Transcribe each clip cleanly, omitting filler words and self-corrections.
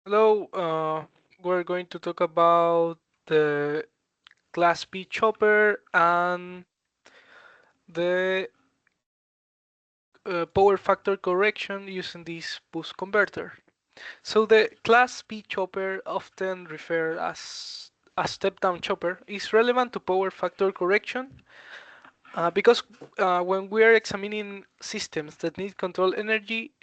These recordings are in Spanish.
Hello, we're going to talk about the Class B chopper and the power factor correction using this boost converter. So the Class B chopper, often referred as a step-down chopper, is relevant to power factor correction because when we are examining systems that need control energy,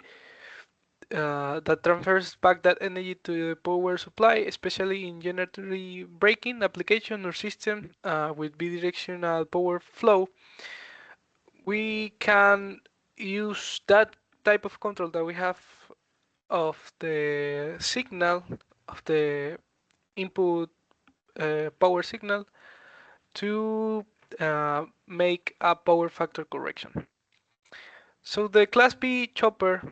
that transfers back that energy to the power supply, especially in generatory braking application or system with bidirectional power flow, we can use that type of control that we have of the signal of the input power signal to make a power factor correction. So the Class B chopper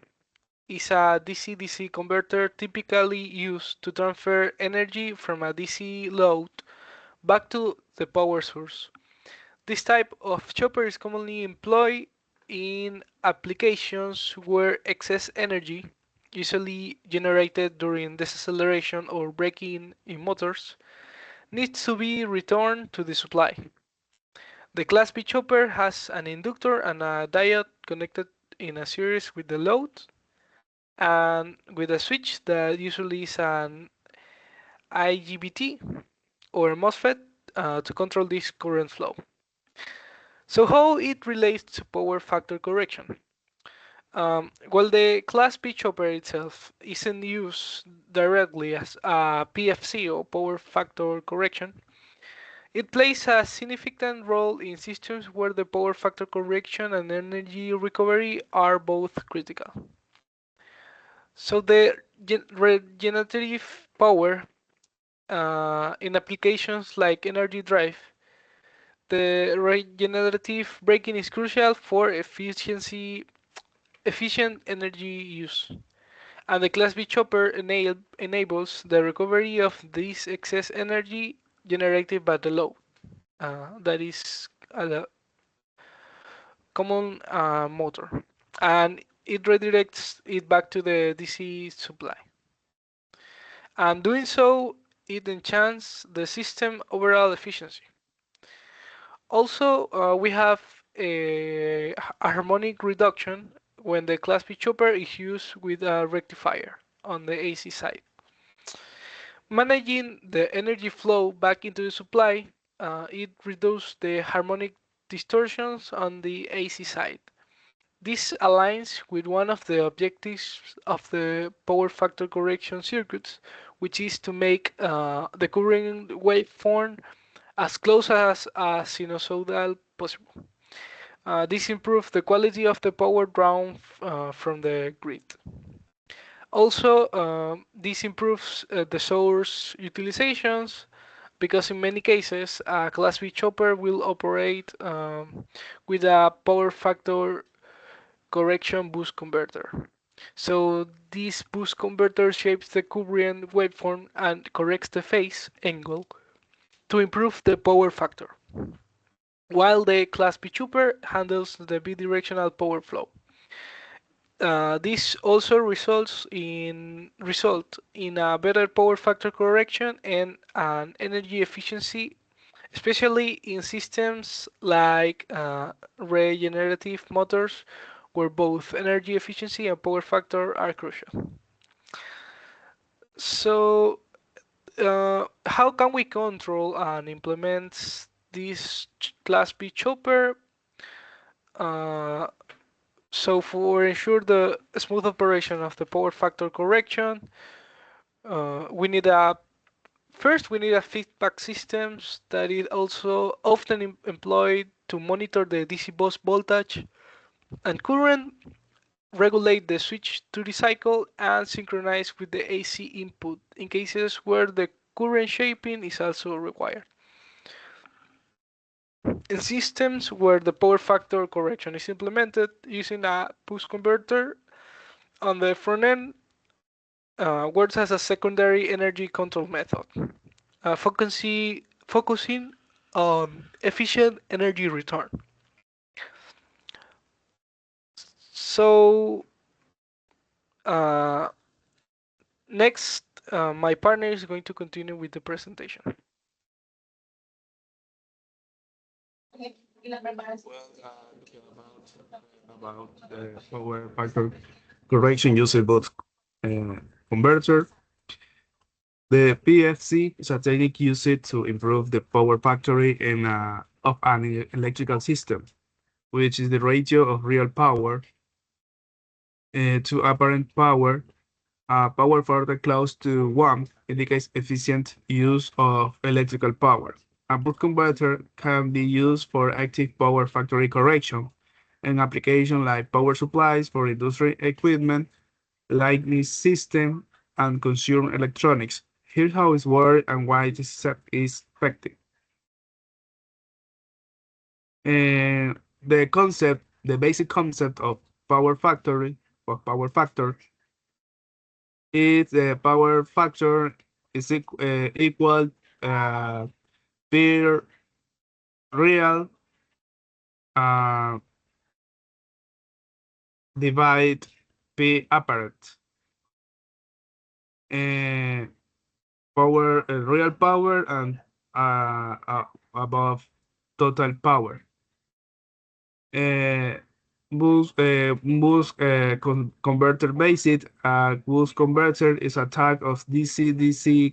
is a DC-DC converter typically used to transfer energy from a DC load back to the power source. This type of chopper is commonly employed in applications where excess energy, usually generated during deceleration or braking in motors, needs to be returned to the supply. The Class B chopper has an inductor and a diode connected in a series with the load and with a switch that usually is an IGBT or MOSFET to control this current flow. So how it relates to power factor correction? Well, the Class B chopper itself isn't used directly as a PFC or power factor correction. It plays a significant role in systems where the power factor correction and energy recovery are both critical. So the regenerative power in applications like energy drive, the regenerative braking is crucial for efficient energy use, and the Class B chopper enables the recovery of this excess energy generated by the load. That is a common motor, and it redirects it back to the DC supply. And doing so, it enhances the system overall efficiency. Also, we have a harmonic reduction when the Class B chopper is used with a rectifier on the AC side. Managing the energy flow back into the supply, it reduces the harmonic distortions on the AC side. This aligns with one of the objectives of the power factor correction circuits, which is to make the current waveform as close as sinusoidal possible. This improves the quality of the power drawn from the grid. Also, this improves the source utilizations because in many cases a Class B chopper will operate with a power factor correction boost converter. So this boost converter shapes the current waveform and corrects the phase angle to improve the power factor, while the Class B chopper handles the bidirectional power flow. This also result in a better power factor correction and an energy efficiency, especially in systems like regenerative motors, where both energy efficiency and power factor are crucial. So, how can we control and implement this Class B chopper? Uh, so, for ensure the smooth operation of the power factor correction, we need a first we need a feedback systems that is also often employed to monitor the DC bus voltage and current, regulate the switch to recycle, and synchronize with the AC input in cases where the current shaping is also required. In systems where the power factor correction is implemented using a boost converter on the front end, works as a secondary energy control method, focusing on efficient energy return. So, uh, next, My partner is going to continue with the presentation. Talking about the power factor correction using both uh, converter. The PFC is a technique used to improve the power factor of an electrical system, which is the ratio of real power to apparent power. Power factor close to 1 indicates efficient use of electrical power. A boost converter can be used for active power factor correction in applications like power supplies for industrial equipment, lighting system, and consumer electronics. Here's how it works and why it is effective. The concept, the basic concept of power factor, is the power factor is equal uh, P real uh, divide P apparent. Uh, real power and above total power. Uh, converter based. Boost converter is a type of DC-DC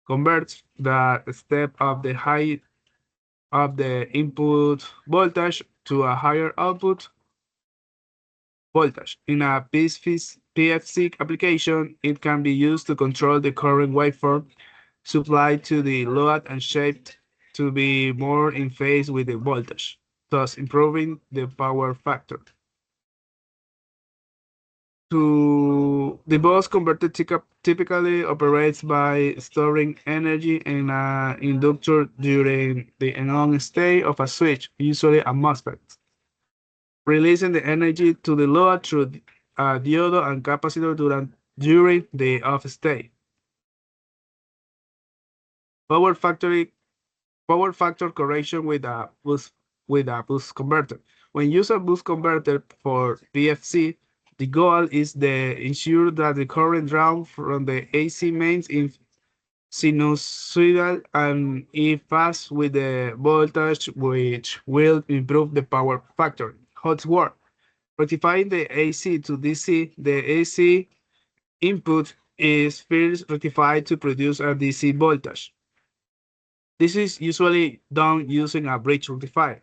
converts the step of the high of the input voltage to a higher output voltage. In a PFC application, it can be used to control the current waveform supplied to the load and shaped to be more in phase with the voltage, thus improving the power factor. The bus converter typically operates by storing energy in an inductor during the on state of a switch, usually a MOSFET, releasing the energy to the load through a diode and capacitor during the off state. Power factory Power factor correction with a boost converter. When use a boost converter for PFC, the goal is to ensure that the current drawn from the AC mains is sinusoidal and it fast with the voltage, which will improve the power factor. How it work? Rectifying the AC to DC, the AC input is first rectified to produce a DC voltage. This is usually done using a bridge rectifier.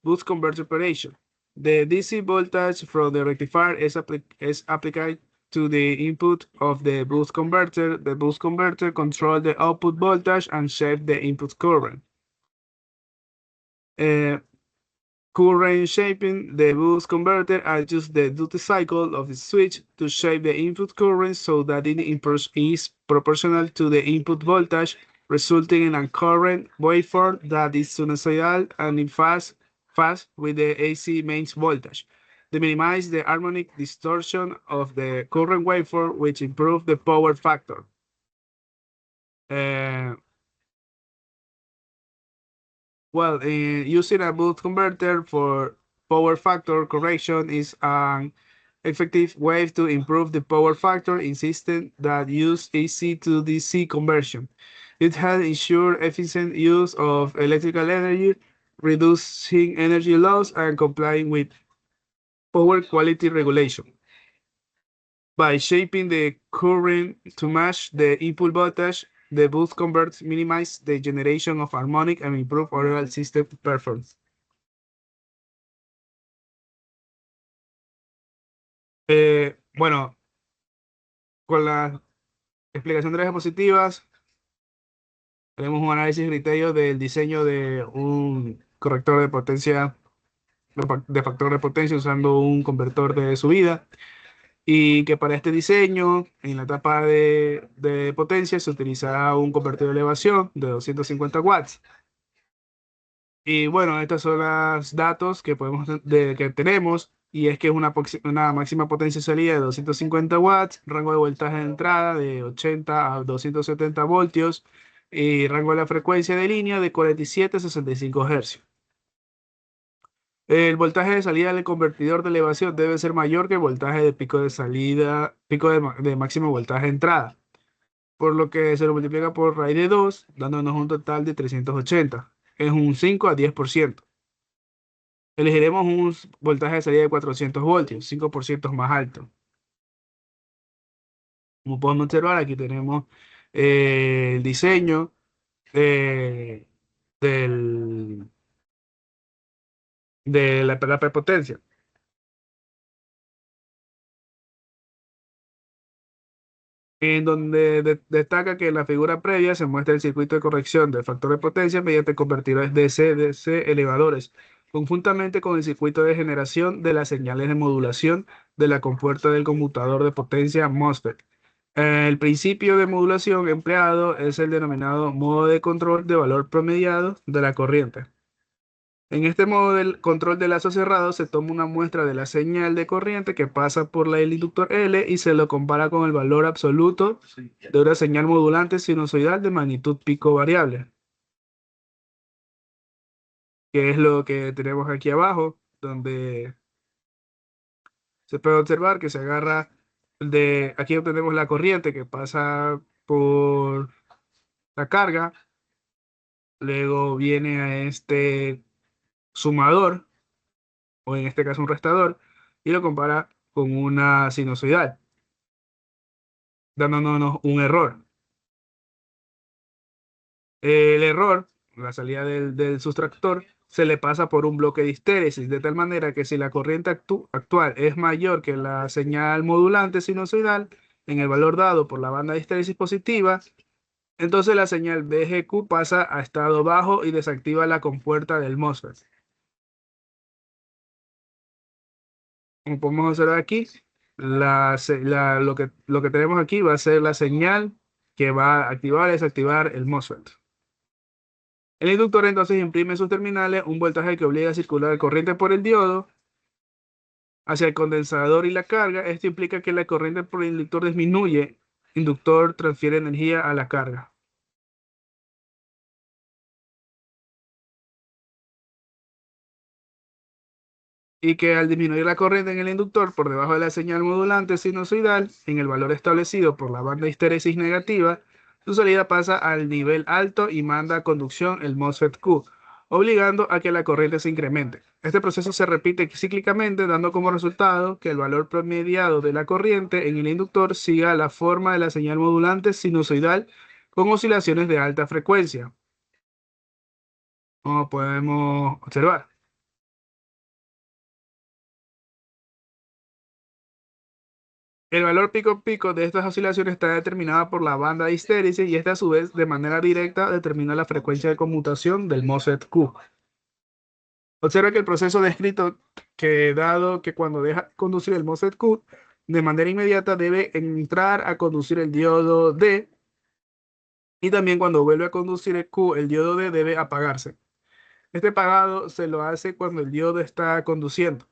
Boost converter operation. The DC voltage from the rectifier is applied to the input of the boost converter. The boost converter controls the output voltage and shapes the input current. Uh, Current shaping, the boost converter adjusts the duty cycle of the switch to shape the input current so that it is proportional to the input voltage, resulting in a current waveform that is sinusoidal and in fast with the AC mains voltage. They minimize the harmonic distortion of the current waveform, which improves the power factor. Uh, Using a boost converter for power factor correction is an effective way to improve the power factor in systems that use AC to DC conversion. It has ensured efficient use of electrical energy, reducing energy loss, and complying with power quality regulation. By shaping the current to match the input voltage, the boost converters minimize the generation of harmonic and improve overall system performance. Bueno, con la explicación de las diapositivas, tenemos un análisis de criterio del diseño de un corrector de potencia, de factor de potencia usando un convertor de subida. Y que para este diseño, en la etapa de potencia, se utilizará un convertidor de elevación de 250 watts. Y bueno, estos son los datos que que tenemos, y es que es una máxima potencia de salida de 250 watts, rango de voltaje de entrada de 80 a 270 voltios y rango de la frecuencia de línea de 47 a 65 Hz. El voltaje de salida del convertidor de elevación debe ser mayor que el voltaje de pico de salida, pico de máximo voltaje de entrada, por lo que se lo multiplica por raíz de 2, dándonos un total de 380. Es un 5 a 10%. Elegiremos un voltaje de salida de 400 voltios, 5% más alto. Como podemos observar, aquí tenemos el diseño eh, del, de la prepotencia, en donde destaca que en la figura previa se muestra el circuito de corrección del factor de potencia mediante convertidores DC-DC elevadores, conjuntamente con el circuito de generación de las señales de modulación de la compuerta del conmutador de potencia MOSFET. El principio de modulación empleado es el denominado modo de control de valor promediado de la corriente. En este modo del control de lazo cerrado se toma una muestra de la señal de corriente que pasa por el inductor L y se lo compara con el valor absoluto de una señal modulante sinusoidal de magnitud pico variable, que es lo que tenemos aquí abajo, donde se puede observar que se agarra de aquí obtenemos la corriente que pasa por la carga, luego viene a este sumador, o en este caso un restador, y lo compara con una sinusoidal, dándonos un error. El error, la salida del sustractor, se le pasa por un bloque de histéresis, de tal manera que si la corriente actual es mayor que la señal modulante sinusoidal en el valor dado por la banda de histéresis positiva, entonces la señal BGQ pasa a estado bajo y desactiva la compuerta del MOSFET. Como podemos observar aquí, lo que tenemos aquí va a ser la señal que va a activar y desactivar el MOSFET. El inductor entonces imprime en sus terminales un voltaje que obliga a circular corriente por el diodo hacia el condensador y la carga. Esto implica que la corriente por el inductor disminuye. El inductor transfiere energía a la carga. Y que al disminuir la corriente en el inductor por debajo de la señal modulante sinusoidal, en el valor establecido por la banda de histéresis negativa, su salida pasa al nivel alto y manda a conducción el MOSFET Q, obligando a que la corriente se incremente. Este proceso se repite cíclicamente, dando como resultado que el valor promediado de la corriente en el inductor siga la forma de la señal modulante sinusoidal con oscilaciones de alta frecuencia, como podemos observar. El valor pico pico de estas oscilaciones está determinada por la banda de histéresis y esta a su vez de manera directa determina la frecuencia de conmutación del MOSFET Q. Observa que el proceso descrito que dado que cuando deja conducir el MOSFET Q de manera inmediata debe entrar a conducir el diodo D y también cuando vuelve a conducir el Q el diodo D debe apagarse. Este apagado se lo hace cuando el diodo está conduciendo.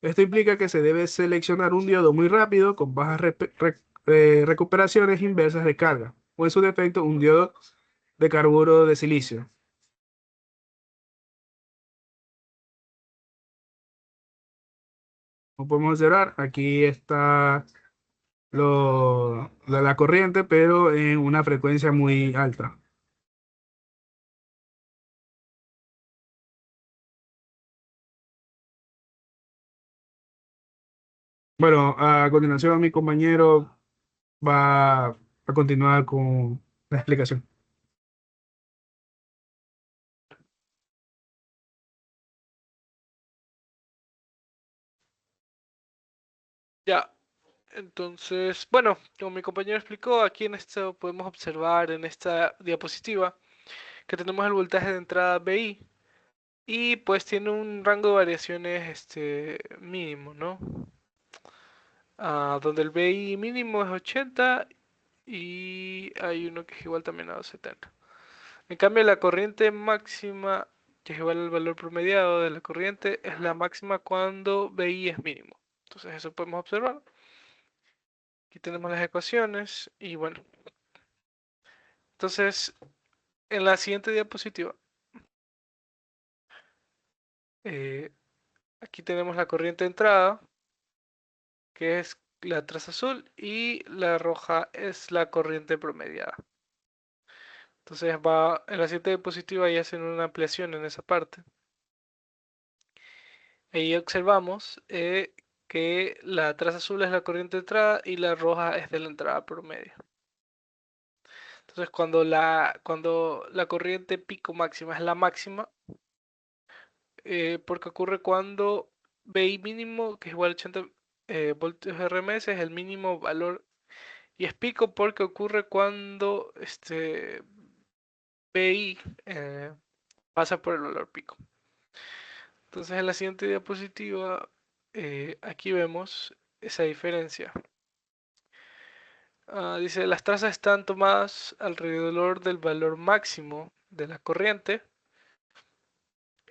Esto implica que se debe seleccionar un diodo muy rápido con bajas recuperaciones inversas de carga, o en su defecto un diodo de carburo de silicio. Como podemos observar, aquí está la corriente, pero en una frecuencia muy alta. Bueno, a continuación mi compañero va a continuar con la explicación. Ya, entonces, bueno, como mi compañero explicó, aquí en esto podemos observar en esta diapositiva que tenemos el voltaje de entrada BI y pues tiene un rango de variaciones mínimo, ¿no? Donde el BI mínimo es 80 y hay uno que es igual también a 70. En cambio, la corriente máxima, que es igual al valor promediado de la corriente, es la máxima cuando BI es mínimo. Entonces eso podemos observar. Aquí tenemos las ecuaciones y bueno. Entonces, en la siguiente diapositiva, eh, Aquí tenemos la corriente de entrada, que es la traza azul, y la roja es la corriente promediada. Entonces va en la siguiente diapositiva y hacen una ampliación en esa parte. Ahí observamos que la traza azul es la corriente de entrada y la roja es de la entrada promedio. Entonces cuando la corriente pico máxima es la máxima, porque ocurre cuando BI mínimo, que es igual a 80 voltios RMS, es el mínimo valor. Y es pico porque ocurre cuando BI pasa por el valor pico. Entonces en la siguiente diapositiva, aquí vemos esa diferencia. Dice, las trazas están tomadas alrededor del valor máximo de la corriente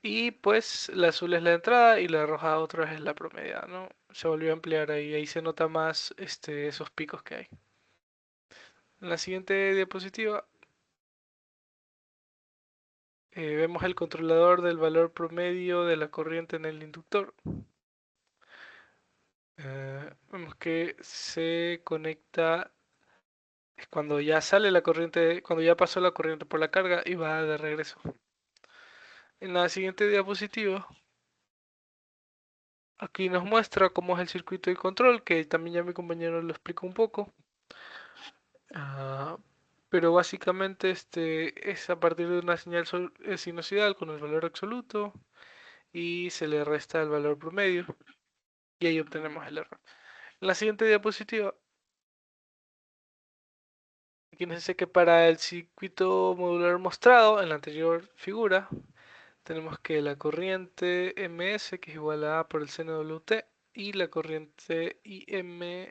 y pues la azul es la entrada y la roja otra vez es la promediada, ¿no? Se volvió a ampliar ahí se nota más esos picos que hay. En la siguiente diapositiva vemos el controlador del valor promedio de la corriente en el inductor. Vemos que se conecta cuando ya sale la corriente, cuando ya pasó la corriente por la carga y va de regreso. En la siguiente diapositiva, aquí nos muestra cómo es el circuito de control, que también ya mi compañero lo explicó un poco. Ah, pero básicamente es a partir de una señal sinusoidal con el valor absoluto y se le resta el valor promedio y ahí obtenemos el error. En la siguiente diapositiva, aquí nos dice que para el circuito modular mostrado en la anterior figura, tenemos que la corriente Ms, que es igual a A por el seno Wt, y la corriente Im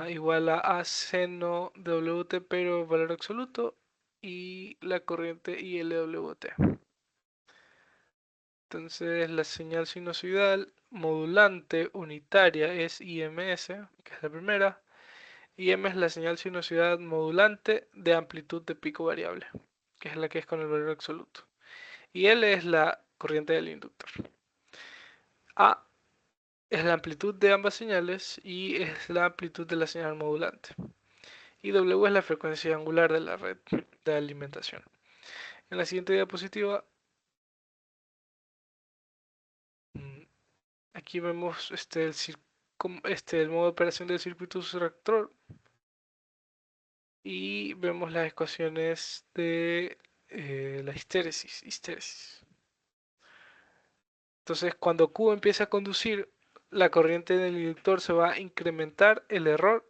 igual a seno Wt, pero valor absoluto, y la corriente ILWt. Entonces la señal sinusoidal modulante unitaria es IMS, que es la primera, y M es la señal sinusoidal modulante de amplitud de pico variable, que es la que es con el valor absoluto. Y L es la corriente del inductor. A es la amplitud de ambas señales y es la amplitud de la señal modulante. Y W es la frecuencia angular de la red de alimentación. En la siguiente diapositiva, mm, aquí vemos el modo de operación del circuito sustractor y vemos las ecuaciones de la histéresis. Entonces, cuando Q empieza a conducir, la corriente del inductor se va a incrementar el error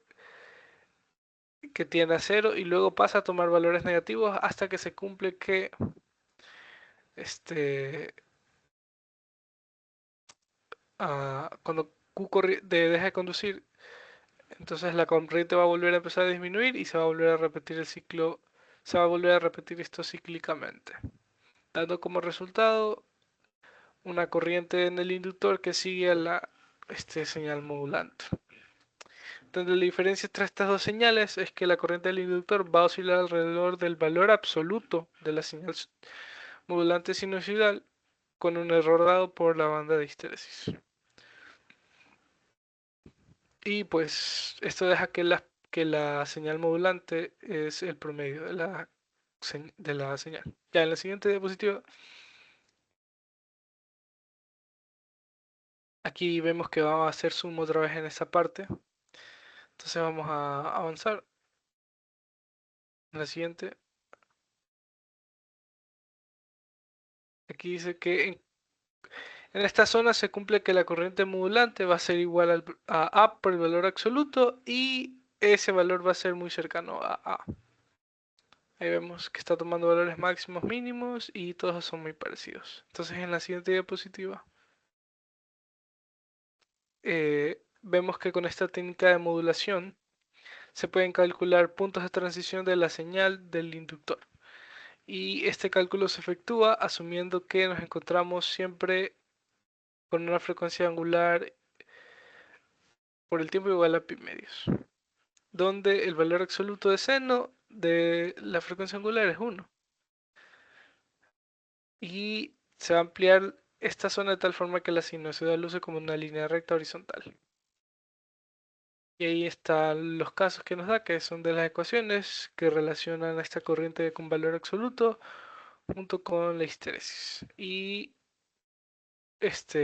que tiende a cero y luego pasa a tomar valores negativos hasta que se cumple que este, cuando deja de conducir, entonces la corriente va a volver a empezar a disminuir y se va a volver a repetir el ciclo, se va a volver a repetir esto cíclicamente, dando como resultado una corriente en el inductor que sigue a la señal modulante. Entonces, la diferencia entre estas dos señales es que la corriente del inductor va a oscilar alrededor del valor absoluto de la señal modulante sinusoidal con un error dado por la banda de histéresis. Y pues esto deja que la señal modulante es el promedio de la señal. Ya en la siguiente diapositiva, aquí vemos que vamos a hacer zoom otra vez en esa parte. Entonces vamos a avanzar. En la siguiente, aquí dice que en esta zona se cumple que la corriente modulante va a ser igual a A por el valor absoluto y ese valor va a ser muy cercano a A. Ahí vemos que está tomando valores máximos mínimos y todos son muy parecidos. Entonces en la siguiente diapositiva vemos que con esta técnica de modulación se pueden calcular puntos de transición de la señal del inductor. Y este cálculo se efectúa asumiendo que nos encontramos siempre con una frecuencia angular por el tiempo igual a pi medios, donde el valor absoluto de seno de la frecuencia angular es 1. Y se va a ampliar esta zona de tal forma que la sinuosidad luce como una línea recta horizontal. Y ahí están los casos que nos da, que son de las ecuaciones que relacionan a esta corriente con valor absoluto junto con la histeresis. Y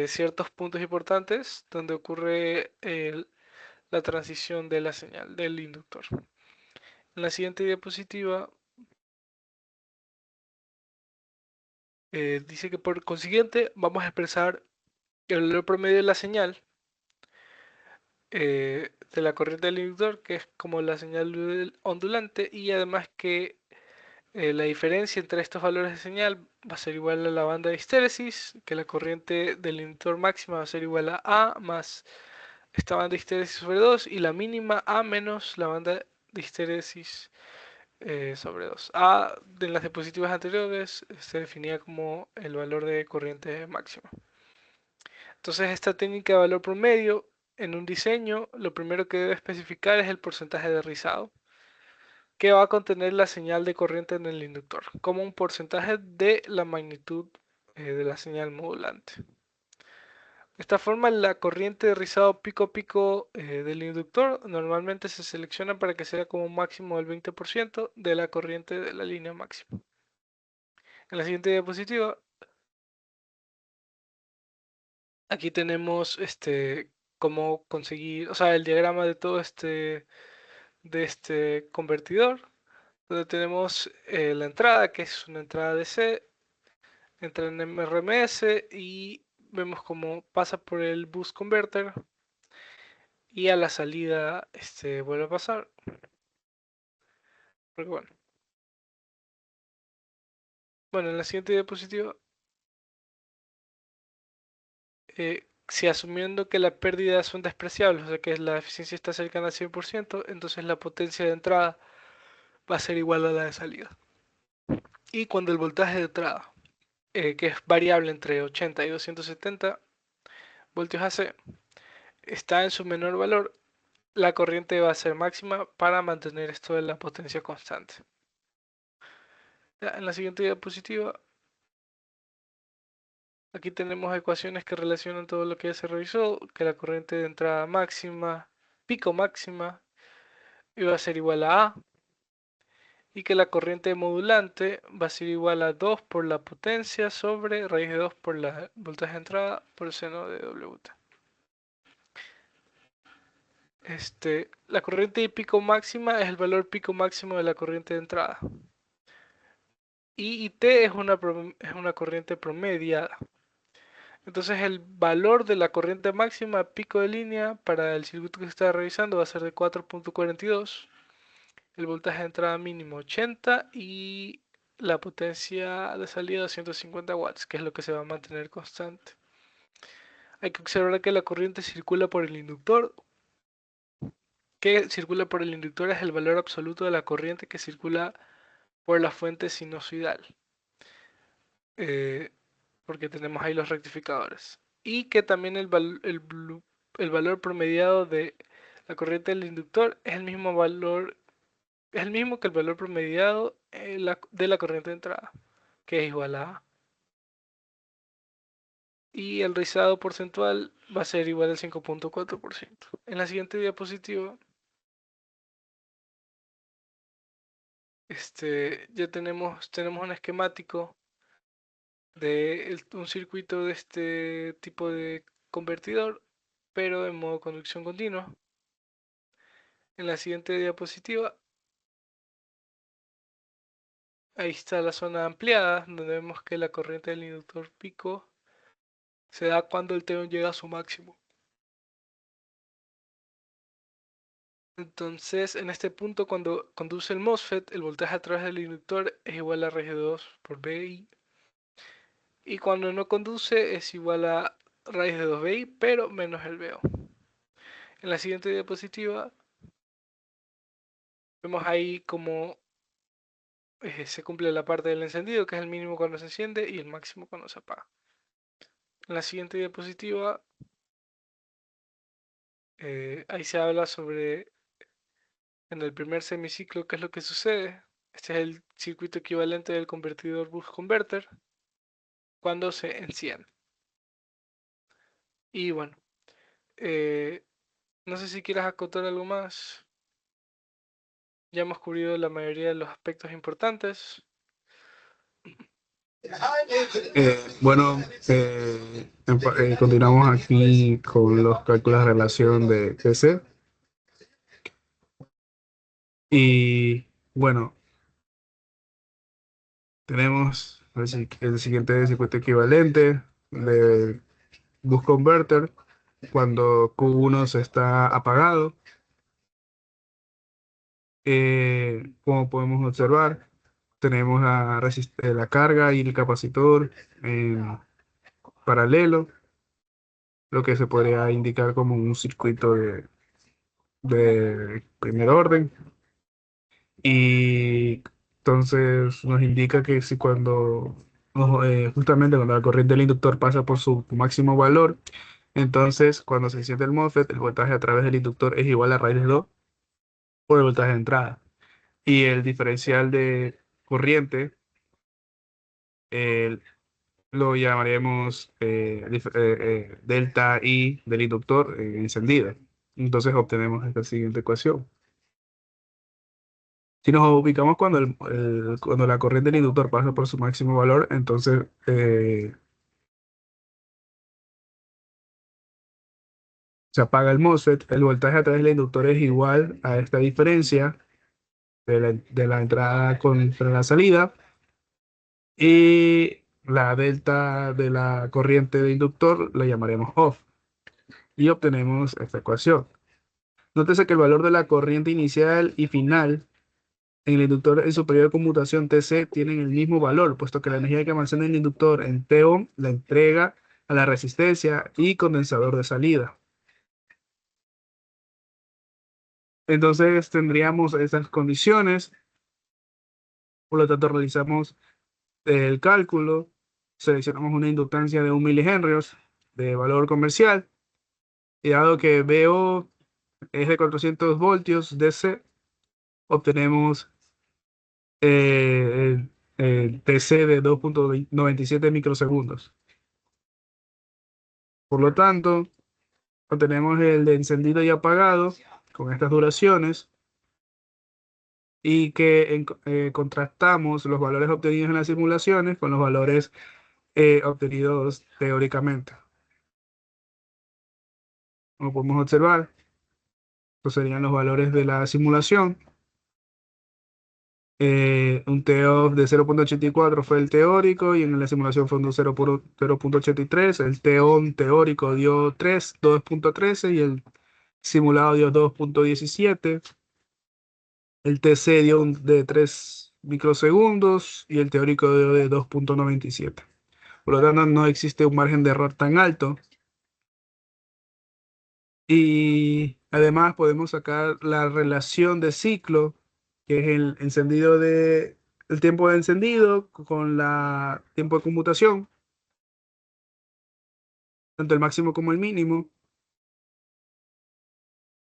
ciertos puntos importantes donde ocurre la transición de la señal del inductor. En la siguiente diapositiva dice que por consiguiente vamos a expresar el valor promedio de la señal de la corriente del inductor, que es como la señal ondulante, y además que la diferencia entre estos valores de señal va a ser igual a la banda de histéresis, que la corriente del inductor máxima va a ser igual a A más esta banda de histéresis sobre 2 y la mínima A menos la banda de histéresis sobre 2. A en las diapositivas anteriores se definía como el valor de corriente máxima. Entonces esta técnica de valor promedio en un diseño, lo primero que debe especificar es el porcentaje de rizado que va a contener la señal de corriente en el inductor, como un porcentaje de la magnitud de la señal modulante. De esta forma, la corriente de rizado pico a pico del inductor normalmente se selecciona para que sea como un máximo del 20% de la corriente de la línea máxima. En la siguiente diapositiva, aquí tenemos cómo conseguir, o sea, el diagrama de todo de este convertidor, donde tenemos la entrada, que es una entrada DC, entra en MRMS y vemos cómo pasa por el boost converter y a la salida vuelve a pasar. Porque bueno, en la siguiente diapositiva, si asumiendo que las pérdidas son despreciables, o sea que la eficiencia está cercana al 100%, entonces la potencia de entrada va a ser igual a la de salida. Y cuando el voltaje de entrada, que es variable entre 80 y 270 voltios AC, está en su menor valor, la corriente va a ser máxima para mantener esto de la potencia constante. Ya, en la siguiente diapositiva, aquí tenemos ecuaciones que relacionan todo lo que ya se revisó, que la corriente de entrada máxima, pico máxima, iba a ser igual a A, y que la corriente modulante va a ser igual a 2 por la potencia sobre raíz de 2 por la voltaje de entrada por el seno de WT. La corriente de pico máxima es el valor pico máximo de la corriente de entrada. Y T es una corriente promediada. Entonces el valor de la corriente máxima pico de línea para el circuito que se está revisando va a ser de 4.42, el voltaje de entrada mínimo 80 y la potencia de salida 250 watts, que es lo que se va a mantener constante. Hay que observar que la corriente circula por el inductor, que circula por el inductor es el valor absoluto de la corriente que circula por la fuente sinusoidal, eh, porque tenemos ahí los rectificadores. Y que también el valor promediado de la corriente del inductor es el mismo valor, es el mismo que el valor promediado de la corriente de entrada, que es igual a A. Y el rizado porcentual va a ser igual al 5.4%. En la siguiente diapositiva, ya tenemos un esquemático de un circuito de este tipo de convertidor, pero en modo conducción continua. En la siguiente diapositiva, ahí está la zona ampliada, donde vemos que la corriente del inductor pico se da cuando el teón llega a su máximo. Entonces, en este punto, cuando conduce el MOSFET, el voltaje a través del inductor es igual a raíz de 2 por BI. Y cuando no conduce es igual a raíz de 2BI, pero menos el BO. En la siguiente diapositiva, vemos ahí cómo se cumple la parte del encendido, que es el mínimo cuando se enciende y el máximo cuando se apaga. En la siguiente diapositiva, ahí se habla sobre en el primer semiciclo qué es lo que sucede. Este es el circuito equivalente del convertidor boost converter cuando se enciende. Y bueno, eh, no sé si quieras acotar algo más. Ya hemos cubierto la mayoría de los aspectos importantes. Bueno, continuamos aquí con los cálculos de relación de TC. Y bueno, tenemos el siguiente circuito equivalente de bus converter cuando Q1 se está apagado. Como podemos observar, tenemos la carga y el capacitor en paralelo, lo que se podría indicar como un circuito de primer orden. Y entonces nos indica que si justamente cuando la corriente del inductor pasa por su máximo valor, entonces cuando se enciende el MOSFET, el voltaje a través del inductor es igual a raíz de 2 por el voltaje de entrada. Y el diferencial de corriente eh, lo llamaremos delta I del inductor encendida. Entonces obtenemos esta siguiente ecuación. Si nos ubicamos cuando la corriente del inductor pasa por su máximo valor, entonces se apaga el MOSFET, el voltaje a través del inductor es igual a esta diferencia de la entrada contra la salida y la delta de la corriente de inductor la llamaremos off y obtenemos esta ecuación. Nótese que el valor de la corriente inicial y final en el inductor en su periodo de conmutación TC tienen el mismo valor, puesto que la energía que almacena el inductor en T ohm la entrega a la resistencia y condensador de salida. Entonces tendríamos esas condiciones, por lo tanto realizamos el cálculo, seleccionamos una inductancia de 1 milihenrios de valor comercial, y dado que VO es de 400 voltios DC, obtenemos el TC de 2,97 microsegundos. Por lo tanto, obtenemos el de encendido y apagado con estas duraciones y que contrastamos los valores obtenidos en las simulaciones con los valores obtenidos teóricamente. Como podemos observar, estos serían los valores de la simulación. Un TO de 0,84 fue el teórico y en la simulación fue un 0,83. El TO teórico dio 2,13 y el simulado dio 2,17. El TC dio de 3 microsegundos y el teórico dio de 2,97. Por lo tanto, no existe un margen de error tan alto. Y además podemos sacar la relación de ciclo, que es el tiempo de encendido con la tiempo de conmutación, tanto el máximo como el mínimo,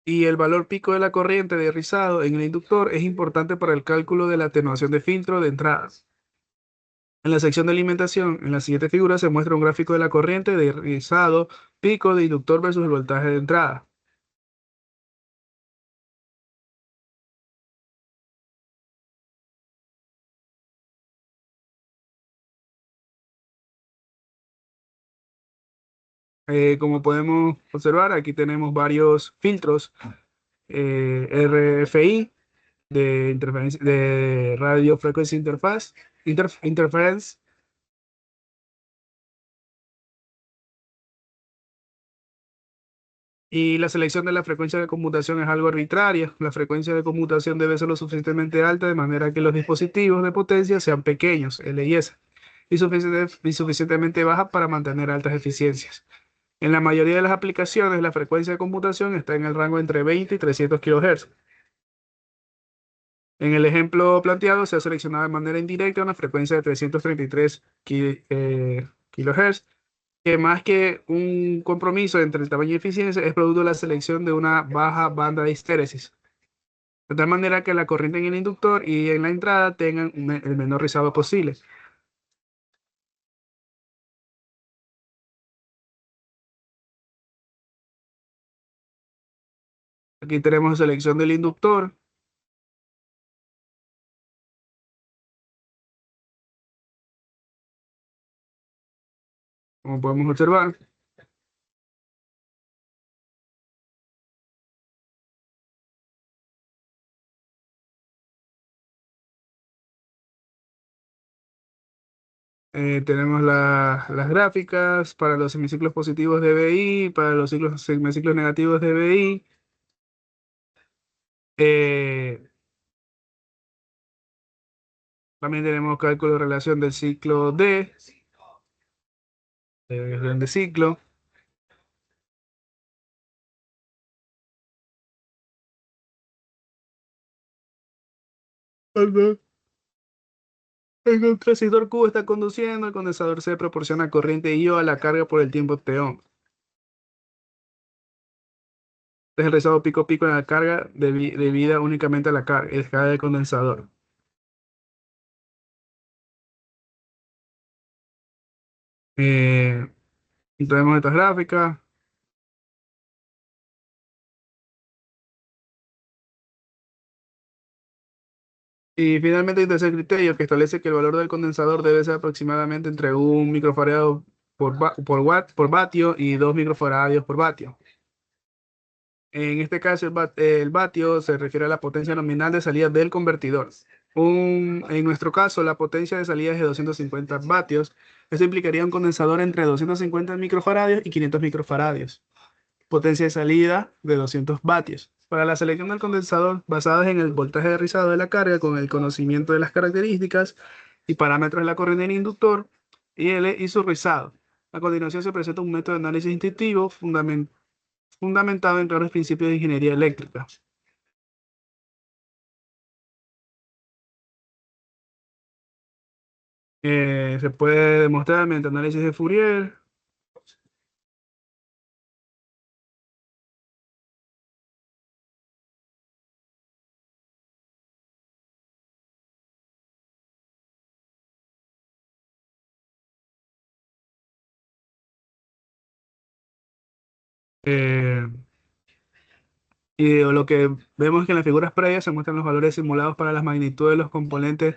y el valor pico de la corriente de rizado en el inductor es importante para el cálculo de la atenuación de filtro de entradas. En la sección de alimentación, en la siguiente figura se muestra un gráfico de la corriente de rizado pico de inductor versus el voltaje de entrada. Como podemos observar, aquí tenemos varios filtros RFI de Radio Frequency Interference. Y la selección de la frecuencia de conmutación es algo arbitraria. La frecuencia de conmutación debe ser lo suficientemente alta de manera que los dispositivos de potencia sean pequeños, L y S, y suficientemente baja para mantener altas eficiencias. En la mayoría de las aplicaciones, la frecuencia de conmutación está en el rango entre 20 y 300 kHz. En el ejemplo planteado, se ha seleccionado de manera indirecta una frecuencia de 333 kHz, que más que un compromiso entre el tamaño y eficiencia, es producto de la selección de una baja banda de histéresis. De tal manera que la corriente en el inductor y en la entrada tengan el menor rizado posible. Aquí tenemos selección del inductor. Como podemos observar, tenemos las gráficas para los semiciclos positivos de BI, para los semiciclos negativos de BI. Eh, También tenemos cálculo de relación del ciclo D, de ciclo. Cuando el transistor Q está conduciendo, el condensador C proporciona corriente I o a la carga por el tiempo T-on. Este es el resultado pico-pico en la carga debida únicamente a la carga, el descarga del condensador. Eh, Tenemos estas gráficas. Y finalmente el tercer criterio que establece que el valor del condensador debe ser aproximadamente entre 1 microfarado por vatio y 2 microfarados por vatio. En este caso, el vatio se refiere a la potencia nominal de salida del convertidor. En nuestro caso, la potencia de salida es de 250 vatios. Esto implicaría un condensador entre 250 microfaradios y 500 microfaradios. Potencia de salida de 200 vatios. Para la selección del condensador, basadas en el voltaje de rizado de la carga con el conocimiento de las características y parámetros de la corriente del inductor y su rizado. A continuación se presenta un método de análisis intuitivo fundamentado en claros principios de ingeniería eléctrica. Se puede demostrar mediante análisis de Fourier. eh, y lo que vemos es que en las figuras previas se muestran los valores simulados para las magnitudes de los componentes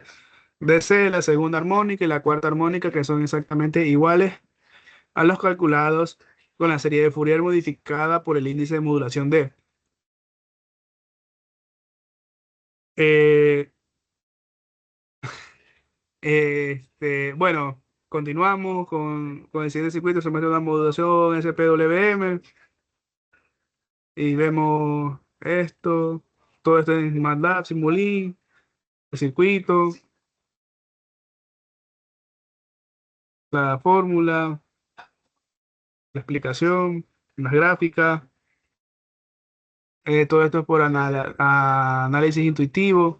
de C, la segunda armónica y la cuarta armónica, que son exactamente iguales a los calculados con la serie de Fourier modificada por el índice de modulación D. Eh, bueno, continuamos con el siguiente circuito. Se muestra una modulación SPWM y vemos esto, todo esto en MATLAB, Simulink, el circuito, la fórmula, la explicación, las gráficas. Todo esto es por análisis intuitivo.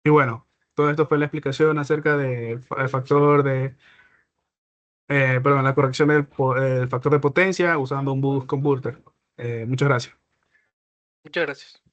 Y bueno, todo esto fue la explicación acerca del factor perdón, la corrección del factor de potencia usando un boost converter. Muchas gracias. Muchas gracias.